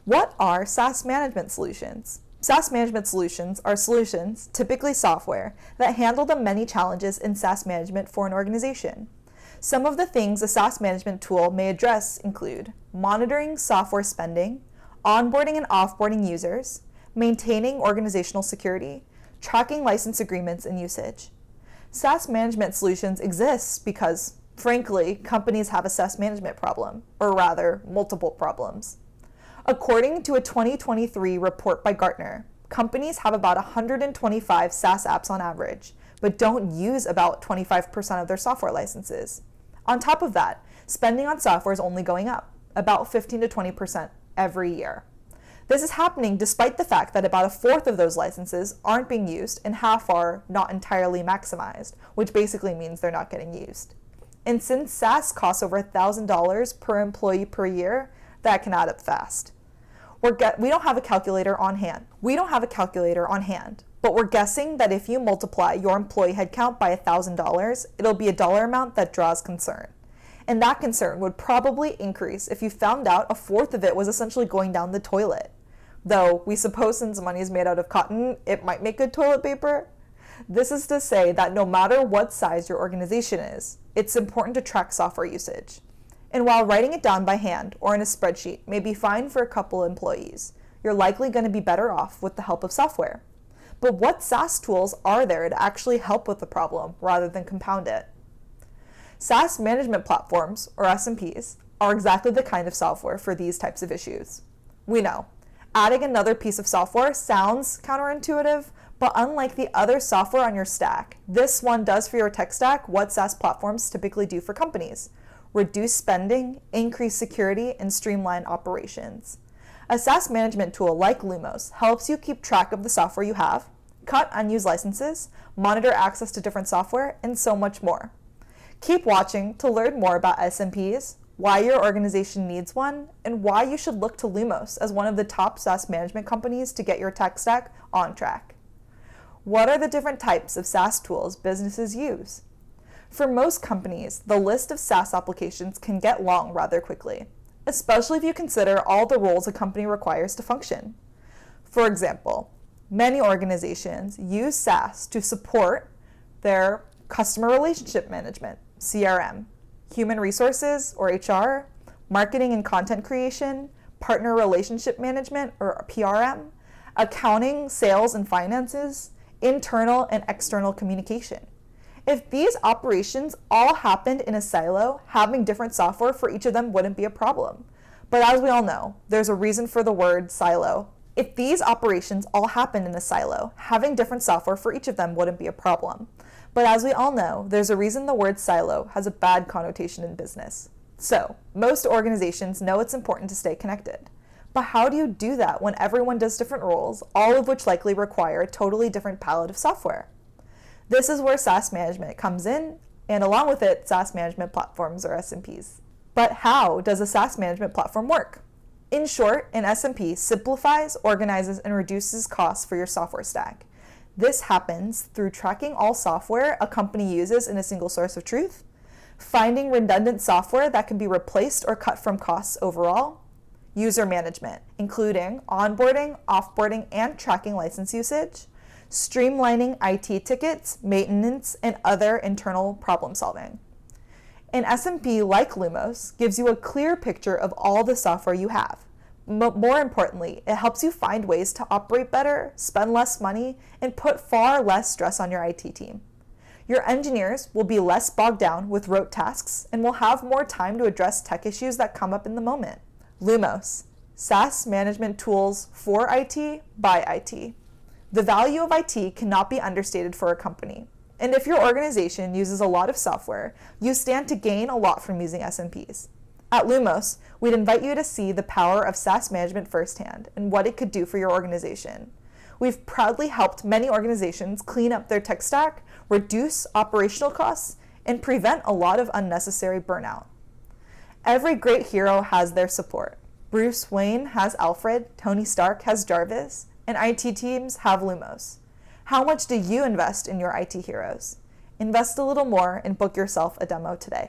What are SaaS management solutions? SaaS management solutions are solutions, typically software, that handle the many challenges in SaaS management for an organization. Some of the things a SaaS management tool may address include monitoring software spending, onboarding and offboarding users, maintaining organizational security, tracking license agreements and usage. SaaS management solutions exist because, frankly, companies have a SaaS management problem, or rather, multiple problems. According to a 2023 report by Gartner, companies have about 125 SaaS apps on average, but don't use about 25% of their software licenses. On top of that, spending on software is only going up, about 15 to 20% every year. This is happening despite the fact that about a fourth of those licenses aren't being used and half are not entirely maximized, which basically means they're not getting used. And since SaaS costs over $1,000 per employee per year, that can add up fast. We don't have a calculator on hand. But we're guessing that if you multiply your employee headcount by $1,000, it'll be a dollar amount that draws concern. And that concern would probably increase if you found out a fourth of it was essentially going down the toilet. Though we suppose since money is made out of cotton, it might make good toilet paper. This is to say that no matter what size your organization is, it's important to track software usage. And while writing it down by hand or in a spreadsheet may be fine for a couple employees, you're likely going to be better off with the help of software. But what SaaS tools are there to actually help with the problem rather than compound it? SaaS management platforms, or SMPs, are exactly the kind of software for these types of issues. We know, adding another piece of software sounds counterintuitive, but unlike the other software on your stack, this one does for your tech stack what SaaS platforms typically do for companies: reduce spending, increase security, and streamline operations. A SaaS management tool like Lumos helps you keep track of the software you have, cut unused licenses, monitor access to different software, and so much more. Keep watching to learn more about SMPs, why your organization needs one, and why you should look to Lumos as one of the top SaaS management companies to get your tech stack on track. What are the different types of SaaS tools businesses use? For most companies, the list of SaaS applications can get long rather quickly, especially if you consider all the roles a company requires to function. For example, many organizations use SaaS to support their customer relationship management, CRM, human resources, or HR, marketing and content creation, partner relationship management, or PRM, accounting, sales and finances, internal and external communication. If these operations all happened in a silo, having different software for each of them wouldn't be a problem. But as we all know, there's a reason for the word silo. If these operations all happened in a silo, having different software for each of them wouldn't be a problem. But as we all know, there's a reason the word silo has a bad connotation in business. So, most organizations know it's important to stay connected. But how do you do that when everyone does different roles, all of which likely require a totally different palette of software? This is where SaaS management comes in, and along with it, SaaS management platforms or SMPs. But how does a SaaS management platform work? In short, an SMP simplifies, organizes, and reduces costs for your software stack. This happens through tracking all software a company uses in a single source of truth, finding redundant software that can be replaced or cut from costs overall, user management, including onboarding, offboarding, and tracking license usage, streamlining IT tickets, maintenance, and other internal problem solving. An SMP like Lumos gives you a clear picture of all the software you have. But more importantly, it helps you find ways to operate better, spend less money, and put far less stress on your IT team. Your engineers will be less bogged down with rote tasks and will have more time to address tech issues that come up in the moment. Lumos, SaaS management tools for IT by IT. The value of IT cannot be understated for a company. And if your organization uses a lot of software, you stand to gain a lot from using SMPs. At Lumos, we'd invite you to see the power of SaaS management firsthand and what it could do for your organization. We've proudly helped many organizations clean up their tech stack, reduce operational costs, and prevent a lot of unnecessary burnout. Every great hero has their support. Bruce Wayne has Alfred, Tony Stark has Jarvis, and IT teams have Lumos. How much do you invest in your IT heroes? Invest a little more and book yourself a demo today.